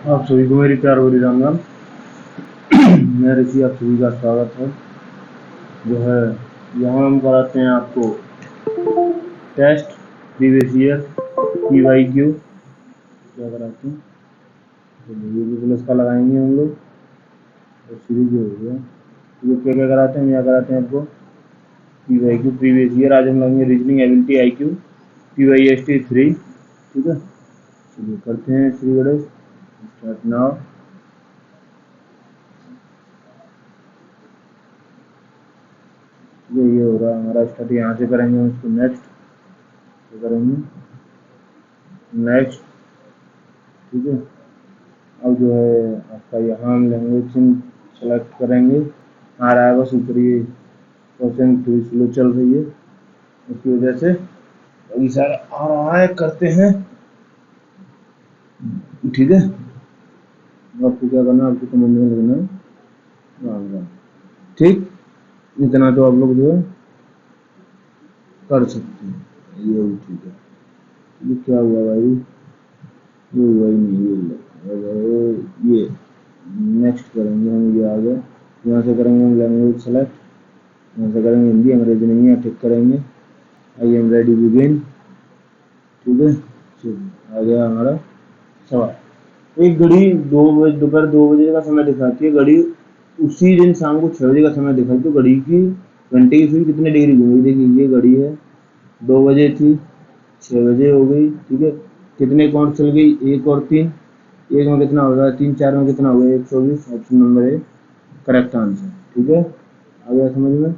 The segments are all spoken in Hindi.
आप सभी को मेरी प्यार भरी राम राम। मैं ऋषि, आप सभी का स्वागत है। जो है यहाँ हम कराते हैं आपको टेस्ट, प्रीवियस ईयर, PYQ क्या कराते हैं, तो ये प्लस का लगाएंगे हम लोग और सीरीज हो गया। तो क्या क्या कराते हैं, यहाँ कराते हैं आपको PYQ प्रीवियस ईयर। आज हम लगाएंगे रीजनिंग एबिलिटी IQ PYST 3। ठीक है, चलिए करते हैं श्री गणेश, स्टार्ट नाउ। ये हो रहा है हमारा स्टार्ट, यहाँ से करेंगे हम इसको नेक्स्ट करेंगे, नेक्स्ट। ठीक है, अब जो है आपका यहाँ हम लैंग्वेज सेलेक्ट करेंगे। आ रहा है बस ऊपर, ये क्वेश्चन थोड़ी स्लो चल रही है, उसकी वजह से अभी सारा आ रहा है। करते हैं, ठीक है। आपको क्या करना है, आपको कमेंट में लिखना है राम राम। ठीक, इतना तो आप लोग जो है कर सकते हैं। ये भी ठीक है। ये क्या हुआ भाई, ये हुआ ही नहीं। ये नेक्स्ट करेंगे हम, ये आ गया। यहाँ से करेंगे हम लैंग्वेज सेलेक्ट, यहाँ से करेंगे हिंदी, अंग्रेजी नहीं है, टिक करेंगे। I am ready begin. ठीक है, चलिए आ गया हमारा सवाल। एक घड़ी 2 बजे, दोपहर 2 बजे का समय दिखाती है घड़ी। उसी दिन शाम को 6 बजे का समय दिखाती, तो घड़ी की घंटे की सुई कितने डिग्री घूमी। देखिए ये घड़ी है, 2 बजे थी, 6 बजे हो गई। ठीक है, कितने काउंट चल गई, 1 और 3। एक में कितना होगा, 3 4 में कितना होगा, 120। Option number A correct answer. ठीक है, आ गया समझ में।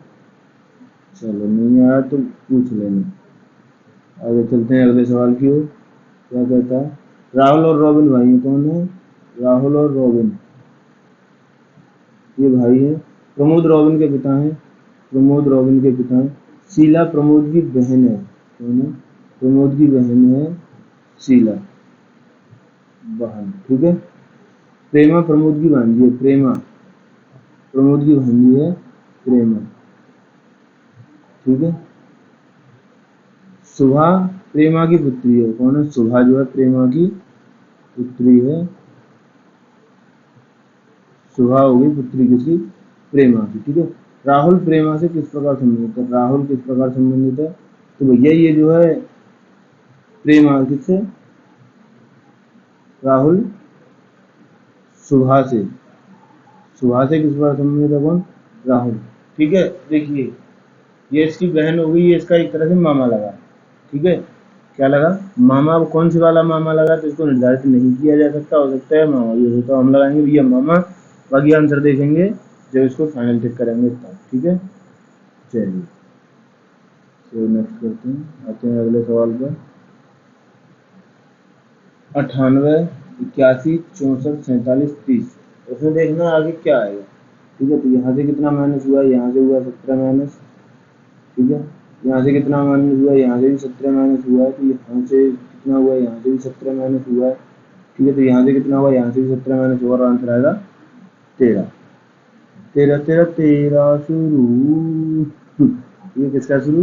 चलो नहीं आया तो पूछ लेना। आगे चलते हैं अगले सवाल की ओर। क्या कहता है, राहुल और रॉबिन भाई हैं। कौन है, राहुल और रॉबिन, ये भाई है। प्रमोद रॉबिन के पिता हैं, प्रमोद रॉबिन के पिता हैं। शीला प्रमोद की बहन है। कौन है, प्रमोद की बहन है शीला, बहन। ठीक है, प्रेमा प्रमोद की भांजी है, प्रेमा प्रमोद की भांजी है, प्रेमा। ठीक है, सुभा प्रेमा की पुत्री है। कौन है, सुभा जो है प्रेमा की पुत्री है। सुभा होगी पुत्री किसकी, प्रेमा की। ठीक है, राहुल प्रेमा से किस प्रकार संबंधित है, राहुल किस प्रकार संबंधित है, तो भैया ये जो है प्रेमा किससे, राहुल सुभा से, सुभा से किस प्रकार संबंधित है, कौन, राहुल। ठीक है, देखिए ये इसकी बहन हो गई, ये इसका एक तरह से मामा लगा। ठीक है, क्या लगा, मामा। कौन सी वाला मामा लगा, तो इसको निर्धारित नहीं किया जा सकता, हो सकता है मामा ये होता, हम लगाएंगे भैया मामा। बाकी आंसर देखेंगे जब इसको फाइनल चेक करेंगे तब। ठीक है, चलिए तो नेक्स्ट करते हैं, आते हैं अगले सवाल पर। 98, 81, 64, 47, 30। उसमें देखना आगे क्या आएगा। ठीक है, तो यहाँ से कितना माइनस हुआ, यहाँ से हुआ 17 माइनस। ठीक है, यहाँ से कितना माइनस हुआ, यहाँ से भी 17 माइनस हुआ है, तो यहाँ से कितना हुआ, यहाँ से भी 17 माइनस हुआ है। ठीक है, तो यहाँ से कितना हुआ, यहाँ से भी 17 माइनस हुआ, और आंसर आएगा 13। 13 13 13 शुरू। ये किसका शुरू,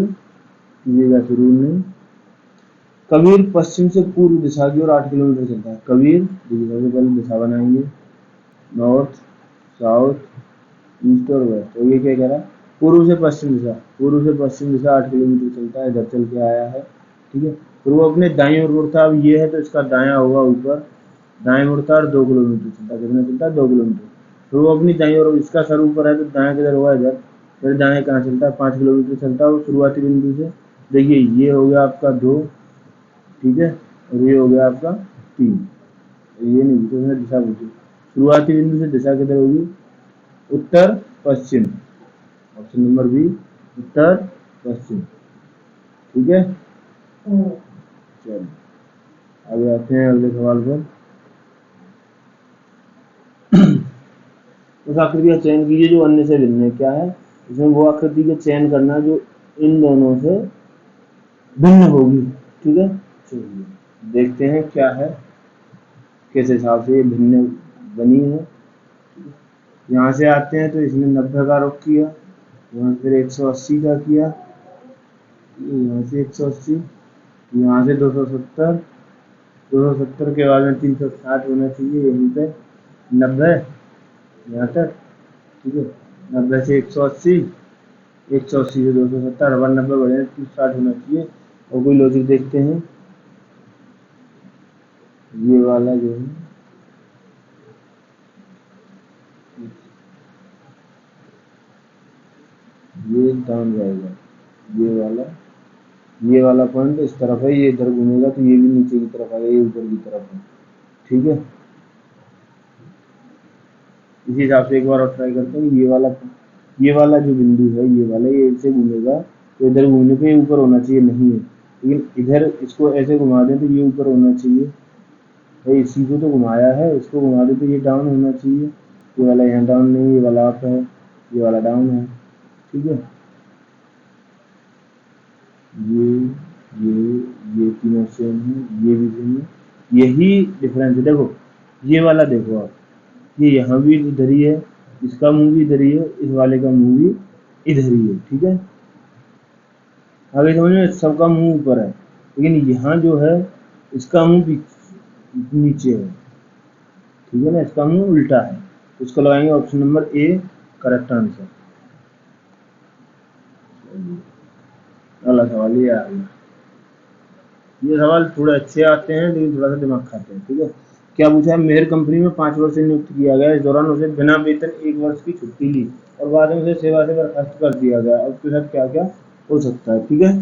ये का शुरू नहीं। कबीर पश्चिम से पूर्व दिशा की ओर 8 किलोमीटर चलता है। कबीर, देखिए सबसे पहले दिशा बनाएंगे, नॉर्थ, साउथ, ईस्ट और वेस्ट। तो ये क्या कह रहा है, पूर्व से पश्चिम दिशा, पूर्व से पश्चिम दिशा 8 किलोमीटर चलता है, इधर चल के आया है। ठीक है, फिर वो अपने दाएं ओर मुड़ता है। अब ये है तो इसका दायां होगा ऊपर, दाएं मुड़ता है और 2 किलोमीटर चलता है। कितना चलता है, 2 किलोमीटर। फिर वो अपनी दाएं ओर, इसका सर ऊपर है तो दाएं किधर होगा, इधर। फिर दाएं कहाँ चलता है, 5 किलोमीटर चलता है वो शुरुआती बिंदु से। देखिए ये हो गया आपका 2। ठीक है, और ये हो गया आपका 3। ये नहीं तो इसने दिशा पूछी, शुरुआती बिंदु से दिशा किधर होगी, उत्तर पश्चिम। ऑप्शन नंबर बी, उत्तर पश्चिम। ठीक है, चलिए आगे आते हैं अगले सवाल पर। उस आकृति का चयन कीजिए जो अन्य से भिन्न है। क्या है, इसमें वो आकृति का चयन करना जो इन दोनों से भिन्न होगी। ठीक है, चलिए देखते हैं क्या है, किस हिसाब से ये भिन्न बनी है। यहाँ से आते हैं तो इसने 90 का रुख किया, यहाँ फिर 180 का किया, यहाँ से 180, यहाँ से 270, 270 के बाद में 360 होना चाहिए यहीं पे, 90 यहाँ तक, ठीक है। 90 से 180, 180 से 270, और 90 बढ़े 360 होना चाहिए। और कोई लॉजिक देखते हैं, ये वाला जो है ये डाउन जाएगा, ये वाला पॉइंट इस तरफ है, ये इधर घूमेगा तो ये भी नीचे की तरफ आएगा, ये ऊपर की तरफ है, ठीक है। इसी हिसाब से एक बार और ट्राई करते हैं। ये वाला जो बिंदु है, ये वाला, ये ऐसे घूमेगा तो इधर घूमने पे ऊपर होना चाहिए, नहीं है, लेकिन इधर इसको ऐसे घुमा दें तो ये ऊपर होना चाहिए भाई। इसी को तो घुमाया है, इसको घुमा दे तो ये डाउन होना चाहिए। ये वाला यहाँ डाउन नहीं, ये वाला अप है, ये वाला डाउन है, ठीक है। ये ये तीनों सेम है, ये भी सेम है, यही डिफरेंस है। देखो ये वाला देखो आप, ये यहाँ भी इधर ही है, इसका मुंह भी इधर ही है, इस वाले का मुंह भी इधर ही है, ठीक है। आगे समझ में, सबका मुंह ऊपर है, लेकिन यहाँ जो है इसका मुंह नीचे है, ठीक है ना, इसका मुंह उल्टा है। तो इसको लगाएंगे option number A correct answer. अगला सवाल ये आ गया। ये सवाल थोड़े अच्छे आते हैं लेकिन थोड़ा सा दिमाग खाते हैं, ठीक है। क्या पूछा है, मेहर कंपनी में 5 वर्ष से नियुक्त किया गया, इस दौरान उसे बिना वेतन 1 वर्ष की छुट्टी ली और बाद में उसे सेवा से बर्खास्त कर दिया गया, अब उसके साथ क्या क्या हो सकता है, ठीक है।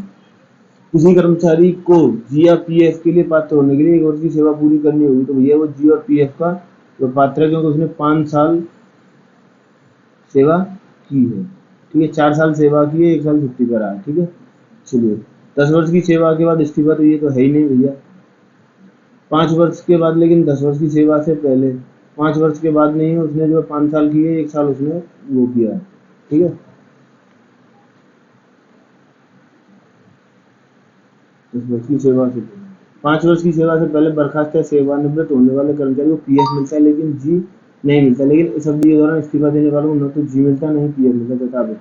किसी कर्मचारी को जी या पी एफ के लिए पात्र होने के लिए 1 वर्ष की सेवा पूरी करनी होगी, तो भैया वो जी और पी एफ का जो पात्र है, क्योंकि उसने 5 साल सेवा की है, ठीक है। 4 साल सेवा की है, 1 साल छुट्टी पर आया, ठीक है। चलिए, 10 वर्ष की सेवा के बाद इस्तीफा, तो ये तो है ही नहीं भैया। 5 वर्ष के बाद, लेकिन 10 वर्ष की सेवा से पहले, 5 वर्ष के बाद नहीं है, उसने जो 5 साल की है, 1 साल उसने वो किया है, ठीक है। 10 वर्ष की सेवा से पहले, 5 वर्ष की सेवा से पहले बर्खास्त या सेवानिवृत्त होने वाले कर्मचारी को पीएफ मिलता है लेकिन जी नहीं मिलता, लेकिन इस अवधि के दौरान इस्तीफा देने वालों को न तो जी मिलता नहीं पीएफ मिलता। बता दो,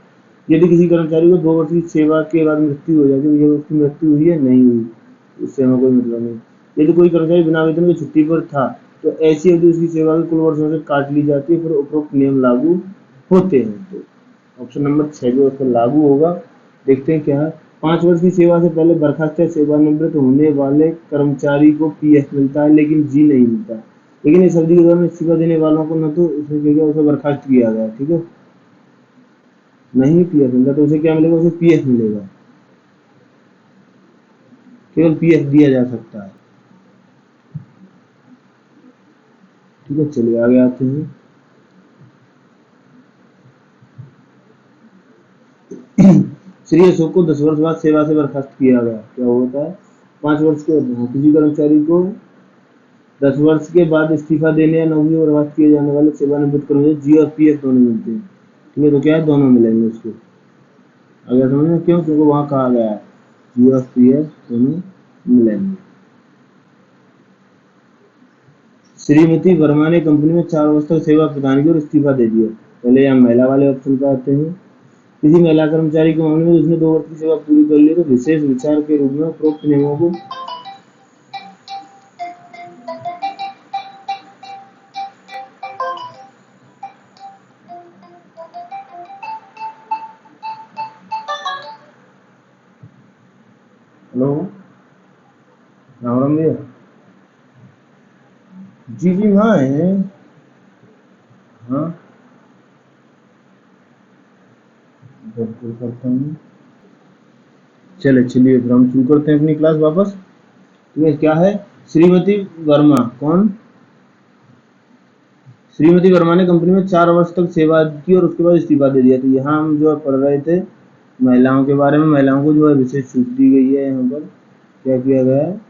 यदि किसी कर्मचारी को 2 वर्ष की सेवा के बाद मृत्यु हो जाती है, भैया उसकी मृत्यु हुई है नहीं हुई, उससे हमें कोई मतलब नहीं। यदि कोई कर्मचारी बिना वेतन की छुट्टी पर था तो ऐसी अवधि उसकी सेवा के कुल वर्षों से काट ली जाती है, फिर उपरोक्त नियम लागू होते हैं। तो ऑप्शन नंबर 6 जो उस पर लागू होगा, देखते हैं क्या है। 5 वर्ष की सेवा से पहले बर्खास्त या सेवानिवृत्त होने वाले कर्मचारी को पीएफ मिलता है लेकिन जी नहीं मिलता, लेकिन इस अवधि के दौरान इस्तीफा देने वालों को न तो उसने क्या, उसे बर्खास्त किया गया, ठीक है, नहीं पीएफ मिलता, तो उसे क्या मिलेगा, उसे पीएफ मिलेगा, केवल पीएफ दिया जा सकता है, ठीक है। चलिए आगे आते हैं। श्री अशोक को 10 वर्ष बाद सेवा से बर्खास्त किया गया, क्या होता है, 5 वर्ष के किसी कर्मचारी को 10 वर्ष के बाद इस्तीफा देने या नौकरी में बर्खास्त किए जाने वाले सेवानिवृत्त कर्मचारी जी और पीएफ दोनों मिलते हैं, ठीक है। तो क्या है, दोनों मिलेंगे उसको, अगर समझ में, क्यों, क्योंकि वहां कहा गया है जी और पीएफ दोनों मिलेंगे। श्रीमती वर्मा ने कंपनी में 4 वर्ष तक सेवा प्रदान की और इस्तीफा दे दिया। पहले यहाँ महिला वाले ऑप्शन पे आते हैं। किसी महिला कर्मचारी के मामले में उसने 2 वर्ष की सेवा पूरी कर ली तो विशेष विचार के रूप में उपरोक्त नियमों को हेलो राम राम भैया, जी जी हाँ है, हाँ बिल्कुल करता हूँ। चलिए फिर हम शुरू करते हैं अपनी क्लास वापस। ठीक है, क्या है, श्रीमती वर्मा कौन, श्रीमती वर्मा ने कंपनी में 4 वर्ष तक सेवा की और उसके बाद इस्तीफा दे दिया। तो यहाँ हम जो पढ़ रहे थे महिलाओं के बारे में, महिलाओं को जो है विशेष छूट दी गई है। यहाँ पर क्या किया गया है,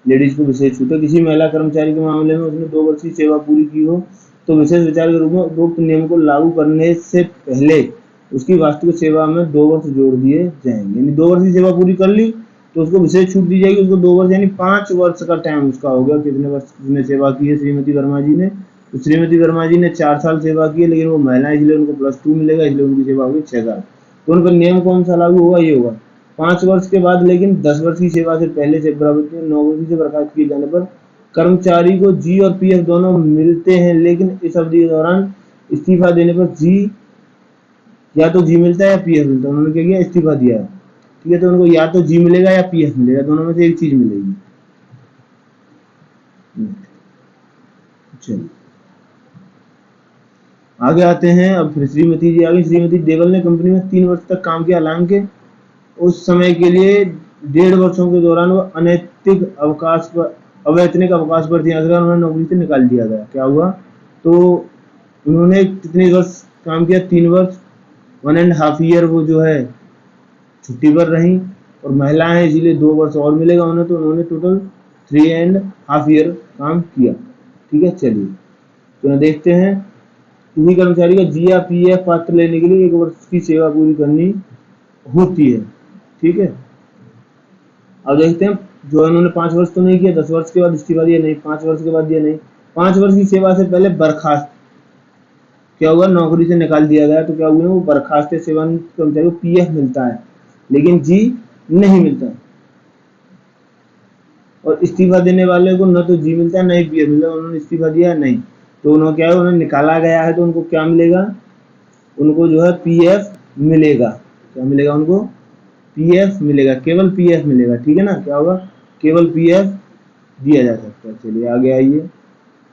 लेडीज को विशेष छूट है। किसी महिला कर्मचारी के मामले में उसने 2 वर्ष की सेवा पूरी की हो तो विशेष विचार के रूप में उपरोक्त नियम को लागू करने से पहले उसकी वास्तविक सेवा में 2 वर्ष जोड़ दिए जाएंगे। यानी 2 वर्ष की सेवा पूरी कर ली तो उसको विशेष छूट दी जाएगी, उसको 2 वर्ष यानी 5 वर्ष का टाइम उसका हो गया। कितने वर्ष किसने सेवा की है, श्रीमती वर्मा जी ने। तो श्रीमती वर्मा जी ने 4 साल सेवा की है, लेकिन वो महिला इसलिए उनको +2 मिलेगा, इसलिए उनकी सेवा होगी 6 साल। तो उन पर नियम कौन सा लागू होगा, ये होगा 5 वर्ष के बाद, लेकिन 10 वर्ष की सेवा से पहले से बराबर 9 वर्ष से बर्खास्त किए जाने पर कर्मचारी को जी और पीएफ दोनों मिलते हैं, लेकिन इस अवधि के दौरान इस्तीफा देने पर जी या तो जी मिलता है या पीएफ मिलता है। उन्होंने क्या किया, इस्तीफा दिया है, ठीक है, तो उनको या तो जी मिलेगा या पीएफ मिलेगा, दोनों में से एक चीज मिलेगी। चलिए आगे आते हैं। अब फिर श्रीमती जी आ गई। श्रीमती देवल ने कंपनी में 3 वर्ष तक काम किया, हालांकि उस समय के लिए 1.5 वर्षों के दौरान वो अवैतनिक अवकाश पर थी, अगर उन्हें नौकरी से निकाल दिया गया। क्या हुआ, तो उन्होंने कितने वर्ष काम किया, 3 वर्ष, 1.5 ईयर वो जो है छुट्टी पर रही, और महिला है इसीलिए 2 वर्ष और मिलेगा उन्हें, तो उन्होंने टोटल 3.5 ईयर काम किया। ठीक है, चलिए तो देखते हैं। किसी कर्मचारी का जी या पीएफ पात्र लेने के लिए 1 वर्ष की सेवा पूरी करनी होती है। ठीक है, अब देखते हैं, जो इन्होंने 5 वर्ष तो नहीं किया, 10 वर्ष के बाद इस्तीफा दिया नहीं, 5 वर्ष के बाद दिया नहीं, 5 वर्ष की सेवा से पहले बर्खास्त, क्या हुआ, नौकरी से निकाल दिया गया, तो क्या हुआ, वो बर्खास्त सेवानिवृत्त कर्मचारी को पीएफ मिलता है लेकिन जी नहीं मिलता है, और इस्तीफा देने वाले को न तो जी मिलता है न ही पीएफ मिलता है। उन्होंने इस्तीफा दिया नहीं, तो उन्होंने क्या है, उन्हें निकाला गया है, तो उनको क्या मिलेगा, उनको जो है पीएफ मिलेगा। क्या मिलेगा उनको, पीएफ मिलेगा, केवल पीएफ मिलेगा। ठीक है ना, क्या होगा, केवल पीएफ दिया जा सकता है। चलिए आगे आइए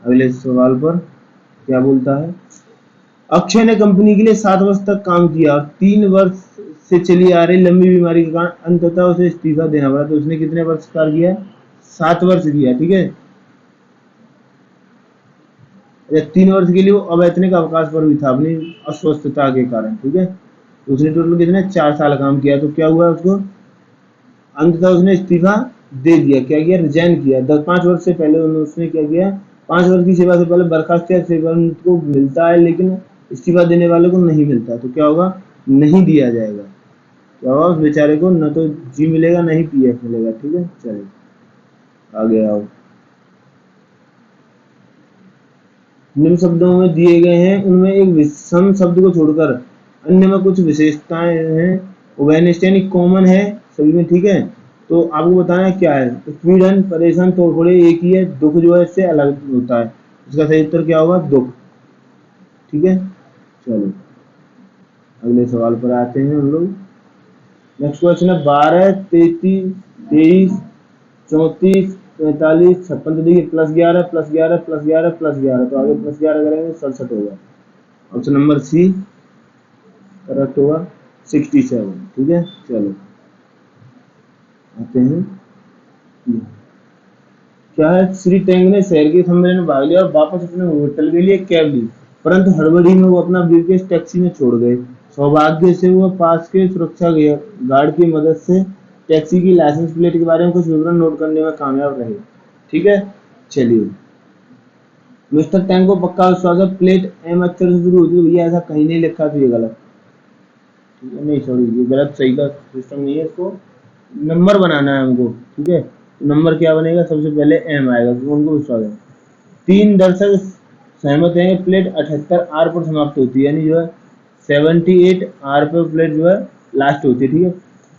अगले सवाल पर, क्या बोलता है। अक्षय ने कंपनी के लिए 7 वर्ष तक काम किया और 3 वर्ष से चली आ रही लंबी बीमारी के कारण अंततः उसे इस्तीफा देना पड़ा। तो उसने कितने वर्ष कार्य किया, 7 वर्ष किया। ठीक है, 3 वर्ष के लिए वो अवैतनिक अवकाश पर भी था अपनी अस्वस्थता के कारण। ठीक है, तो उसने टोटल कितने 4 साल काम किया, तो क्या हुआ, उसको अंततः उसने इस्तीफा दे दिया। क्या किया, रिजाइन किया। 5 वर्ष से पहले उसने क्या किया, 5 वर्ष की सेवा से पहले बर्खास्त या सेवानिवृत्त को मिलता है, लेकिन इस्तीफा देने वाले को नहीं मिलता, तो क्या होगा, नहीं दिया जाएगा। क्या होगा, उस बेचारे को न तो जी मिलेगा न ही पीएफ मिलेगा। ठीक है, चलिए आगे आओ। निम्न शब्दों में दिए गए हैं, उनमें एक विषम शब्द को छोड़कर अन्य में कुछ विशेषताएं हैं। वेनेस्ट यानी कॉमन है सभी में। ठीक है, तो आपको बताना है क्या है। पीड़न, परेशान, तोड़फोड़े एक ही है, दुख जो है इससे अलग होता है। इसका सही उत्तर क्या होगा, दुख। ठीक है, चलो अगले सवाल पर आते हैं हम लोग। नेक्स्ट क्वेश्चन है 12, 33, 23, 34, 45, 56। तो देखिए +11 +11 +11 +11, तो आगे +11 करेंगे 67 होगा। ऑप्शन नंबर सी करेक्ट होगा, 67। ठीक है, चलो आते हैं। क्या है, श्री टेंग ने शहर के सम्मेलन में भाग लिया और वापस अपने होटल के लिए कैब ली, परंतु हड़बड़ी में वो अपना ब्रीफकेस टैक्सी में छोड़ गए। सौभाग्य से वो पास के सुरक्षा गार्ड की मदद से टैक्सी की लाइसेंस प्लेट के बारे में कुछ विवरण नोट करने में कामयाब रहे। ठीक है, चलिए। मिस्टर टैंग को पक्का विश्वास है, प्लेट एम अक्षर से शुरू होती है। भैया ऐसा कहीं नहीं लिखा, तो ये गलत, ठीक है, नहीं सॉरी, ये गलत, सही का सिस्टम नहीं है, इसको नंबर बनाना है हमको। ठीक है, नंबर क्या बनेगा, सबसे पहले एम आएगा, तो उनको विश्वास है। 3 दर्शक सहमत हैं कि प्लेट 78 आर पर समाप्त होती है, यानी जो है 78 आर पर प्लेट जो है लास्ट होती है। ठीक है,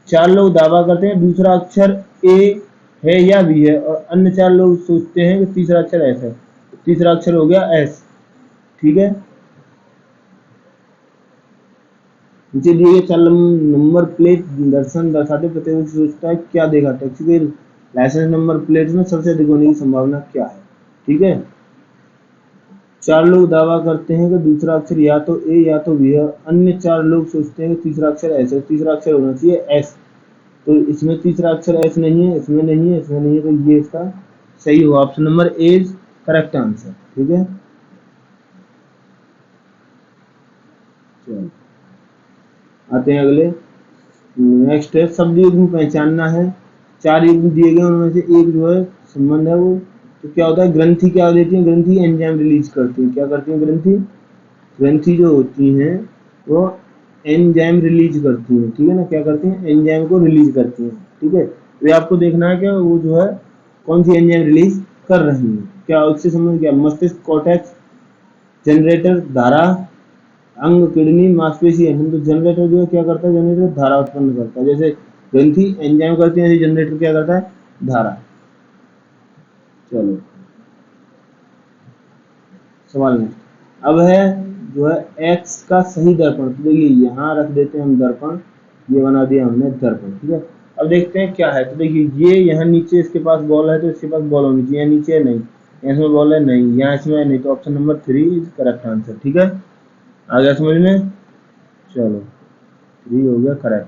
4 लोग दावा करते हैं दूसरा अक्षर ए है या बी है, और अन्य 4 लोग सोचते हैं कि तीसरा अक्षर एस है। तीसरा अक्षर हो गया एस। ठीक है, नीचे दिए गए 4 नंबर प्लेट दर्शाते प्रत्येक सोचता है क्या देखा, टैक्सी के लाइसेंस नंबर प्लेट में सबसे अधिक होने की संभावना क्या है। ठीक है, 4 लोग दावा करते हैं कि दूसरा अक्षर या तो ए या तो बी है, अन्य 4 लोग सोचते हैं कि तीसरा अक्षर एस है। तीसरा अक्षर होना चाहिए एस, तो इसमें तीसरा अक्षर एस नहीं है, इसमें नहीं है, इसमें नहीं है, तो ये इसका सही हुआ। Option number A is correct answer. ठीक है, चलो आते हैं अगले। नेक्स्ट है शब्द युग्म पहचानना है। 4 युग्म दिए गए, उनमें से एक जो है संबंध है वो, तो क्या होता है, ग्रंथि क्या देती है, ग्रंथि एंजाइम रिलीज करती है। क्या करती है ग्रंथि, ग्रंथि जो होती हैं वो एंजाइम रिलीज करती हैं। ठीक है ना, क्या करती हैं, एंजाइम को रिलीज करती हैं। ठीक है, तो आपको देखना है कि वो जो है कौन सी एंजाइम रिलीज कर रही है। क्या उससे संबंध, क्या मस्तिष्क, कॉर्टेक्स, जनरेटर, धारा, अंग, किडनी, मांसपेशी है। तो जनरेटर जो है क्या करता है, जनरेटर धारा उत्पन्न करता है। जैसे ग्रंथि एंजाइम करती है, जनरेटर क्या करता है, धारा। चलो सवाल में अब है जो है x का सही दर्पण, तो देखिए यहाँ रख देते हैं हम दर्पण, ये बना दिया हमने दर्पण, ठीक है। अब देखते हैं क्या है, तो देखिए ये यहाँ नीचे इसके पास बॉल है, तो इसके पास बॉल होनी चाहिए, यहाँ नीचे है नहीं, इसमें बॉल है नहीं, यहाँ इसमें है नहीं, तो option number 3 is correct answer, ठीक है। आ गया समझ में, चलो 3 हो गया करेक्ट।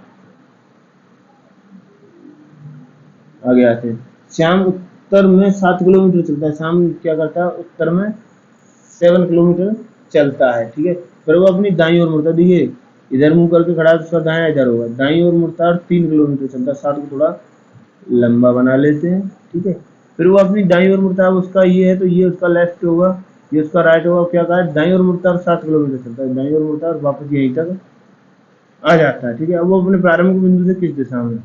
आगे आते हैं, श्याम उत्तर में 7 किलोमीटर चलता है, श्याम क्या करता है उत्तर में 7 किलोमीटर चलता है, ठीक है। फिर वो अपनी दाईं ओर मुड़ता है, देखिए इधर मुंह करके खड़ा है तो उसका दायां इधर होगा, दाईं ओर मुड़ता है और 3 किलोमीटर चलता है, 7 को थोड़ा लंबा बना लेते हैं, ठीक है। फिर वो अपनी दाईं ओर मुड़ता है, उसका ये है तो ये उसका लेफ्ट होगा, ये उसका राइट होगा, क्या कहा है दाईं ओर मुड़ता है और 7 किलोमीटर चलता है, दाईं ओर मुड़ता है और वापस यहीं तक आ जाता है, ठीक है। अब वो अपने प्रारंभिक बिंदु से किस दिशा में,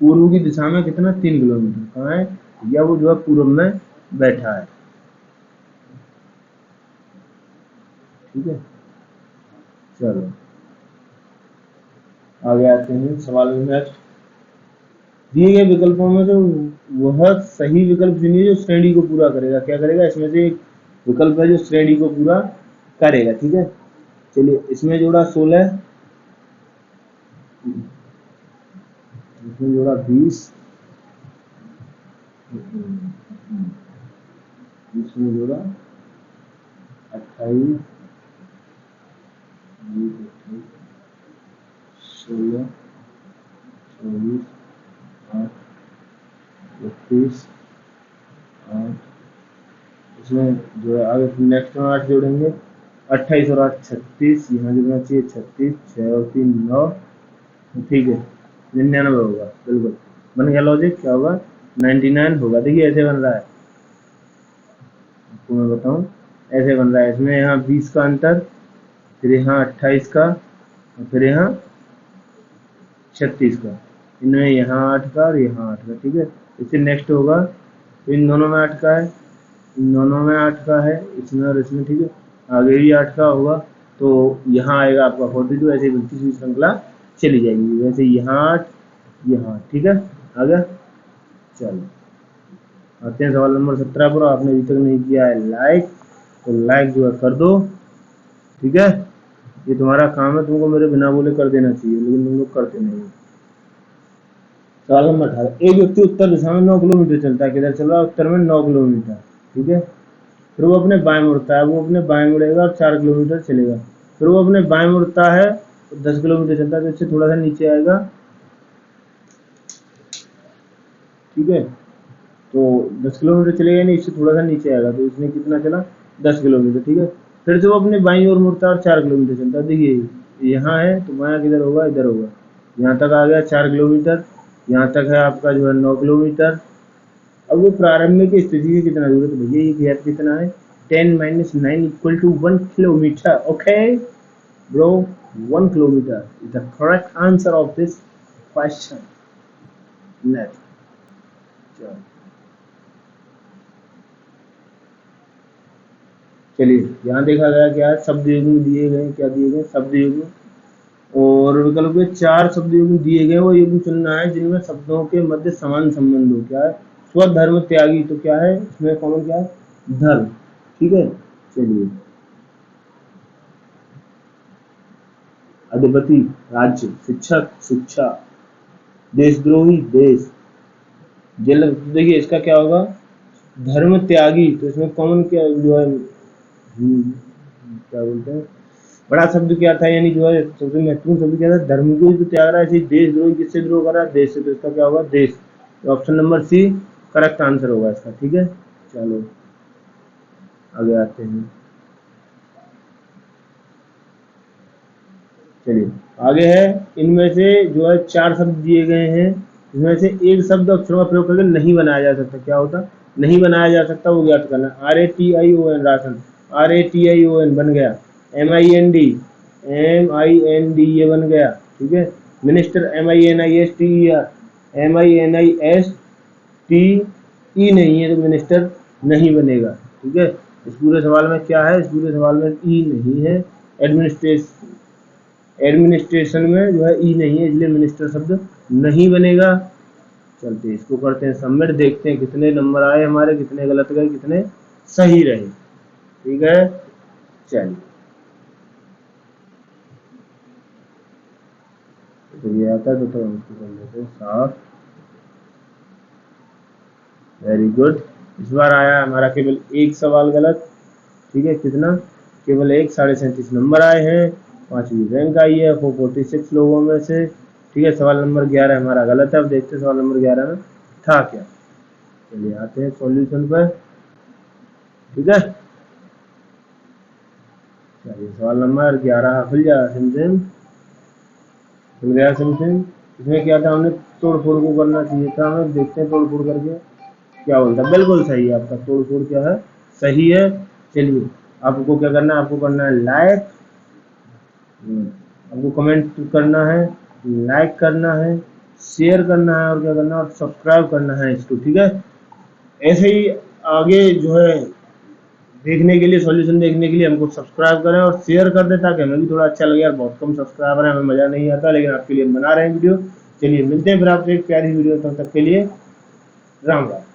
पूर्व की दिशा में कितना 3 किलोमीटर, कहाँ है, या वो जो है पूर्व में बैठा है, ठीक है। चलो आगे आते हैं सवाल में नेक्स्ट, दिए गए विकल्पों में से वह सही विकल्प चुनिए जो श्रेणी को पूरा करेगा, क्या करेगा, इसमें से एक विकल्प है जो श्रेणी को पूरा करेगा, ठीक है। चलिए इसमें जोड़ा 16, इसमें जोड़ा 20, इसमें जोड़ा 28, 16, 24, 8, 31, 8, इसमें जो है आगे नेक्स्ट में 8 जोड़ेंगे, 28 और 8 36, यहाँ जोड़ना चाहिए 36, 6 और 3 9, ठीक है 99 होगा, बिल्कुल बन गया लॉजिक, क्या होगा 99 होगा। देखिए ऐसे बन रहा है, आपको मैं बताऊं ऐसे बन रहा है, इसमें यहाँ 20 का अंतर, फिर यहाँ 28 का और फिर यहाँ 36 का, इनमें यहाँ 8 का और यहाँ 8 का, ठीक है। इससे नेक्स्ट होगा तो इन दोनों में 8 का है, इन दोनों में 8 का है, इसमें और इसमें, ठीक है। आगे भी 8 का होगा तो यहाँ आएगा आपका 42, ऐसे बनती हुई श्रृंखला चली जाएगी, वैसे यहाँ 8 यहाँ, ठीक है। आ गया, चलो आते हैं सवाल नंबर 17 पर। आपने अभी तक नहीं किया है लाइक, तो लाइक जो है कर दो, ठीक है। ये तुम्हारा काम है, तुमको मेरे बिना बोले कर देना चाहिए, लेकिन तुम लोग करते नहीं। सवाल नंबर 18, एक व्यक्ति उत्तर दिशा में 9 किलोमीटर चलता है, किधर चल रहा है, उत्तर में 9 किलोमीटर, ठीक है। फिर वो अपने बाएं मुड़ता है, वो अपने बाएं मुड़ेगा और 4 किलोमीटर चलेगा, फिर वो अपने बाएं मुड़ता है तो 10 किलोमीटर चलता है, तो इससे थोड़ा सा नीचे आएगा, ठीक है। तो 10 किलोमीटर चलेगा नहीं, इससे थोड़ा सा नीचे आएगा, तो इसने कितना चला 10 किलोमीटर, ठीक है। फिर से वो अपने बाईं ओर मुड़ता है और 4 किलोमीटर चलता है, देखिए यहाँ है तो बायां किधर होगा, इधर होगा, यहाँ तक आ गया 4 किलोमीटर, यहाँ तक है आपका जो है 9 किलोमीटर। अब वो प्रारंभिक स्थिति से कितना दूर है, तो भैया ये गैप कितना है 10 - 9 = 1 kilometre, okay bro, 1 kilometre is the correct answer of this question. Next, चलिए यहाँ देखा गया क्या है, शब्द युग्म दिए गए, क्या दिए गए शब्द युग्म, और विकल्प में 4 शब्द युग्म दिए गए, वो युग्म चुनना है जिनमें शब्दों के मध्य समान संबंध हो, क्या है स्वधर्म त्यागी, तो क्या है इसमें कॉमन क्या है धर्म, ठीक है। चलिए अधिपति राज्य, शिक्षक शिक्षा, देशद्रोही देश, जेल, देखिए इसका क्या होगा धर्म त्यागी, तो इसमें कॉमन क्या जो है क्या बोलते हैं बड़ा शब्द क्या था, यानी जो है सबसे महत्वपूर्ण शब्द क्या था, धर्म को तो त्याग रहा है, ऐसे देशद्रोही किससे द्रोह कर रहा है, देश से, तो इसका क्या होगा देश, तो option number C correct answer होगा इसका, ठीक है। चलो आगे आते हैं, चलिए आगे है, इनमें से जो है 4 शब्द दिए गए हैं, इसमें से एक शब्द अक्षरों का प्रयोग करके नहीं बनाया जा सकता, क्या होता नहीं बनाया जा सकता, वो ज्ञात करना। RATION राशन, RATION बन गया, MIND ये बन गया, ठीक है। मिनिस्टर MINISTER नहीं है तो मिनिस्टर नहीं बनेगा, ठीक है। इस पूरे सवाल में क्या है, इस पूरे सवाल में ई नहीं है, एडमिनिस्ट्रेशन, एडमिनिस्ट्रेशन में जो है ई नहीं है, इसलिए मिनिस्टर शब्द नहीं बनेगा। चलते इसको करते हैं सबमिट, देखते हैं कितने नंबर आए हमारे, कितने गलत गए कितने सही रहे। ठीक है, चलिए तो ये आता है तो हम इसको कर लेते हैं साफ। Very good. इस बार आया हमारा केवल एक सवाल गलत। ठीक है, कितना, केवल एक 37.5 नंबर आए हैं, 5वीं रैंक आई है 446 लोगों में से। ठीक है, सवाल नंबर 11 हमारा गलत है। अब देखते हैं सवाल नंबर 11 में था क्या। चलिए आते हैं सॉल्यूशन पर। ठीक है, चलिए सवाल नंबर 11 खुल जाए सिमसिम, खुल गया सिमसिम। इसमें क्या था, हमने तोड़ फोड़ को करना चाहिए था हमें। देखते हैं तोड़ फोड़ करके क्या बोलता है। बिल्कुल सही है आपका, तोड़ फोड़ क्या है, सही है। चलिए आपको क्या करना है, आपको करना है लाइक, आपको कमेंट करना है, लाइक करना है, शेयर करना है, और क्या करना है, और सब्सक्राइब करना है इसको। ठीक है, ऐसे ही आगे जो है देखने के लिए, सॉल्यूशन देखने के लिए हमको सब्सक्राइब करें और शेयर कर दें, ताकि हमें भी थोड़ा अच्छा लगे। यार बहुत कम सब्सक्राइबर है, हमें मजा नहीं आता, लेकिन आपके लिए हम बना रहे हैं वीडियो। चलिए मिलते हैं फिर आपसे एक प्यारी वीडियो, तब तक के लिए राम राम।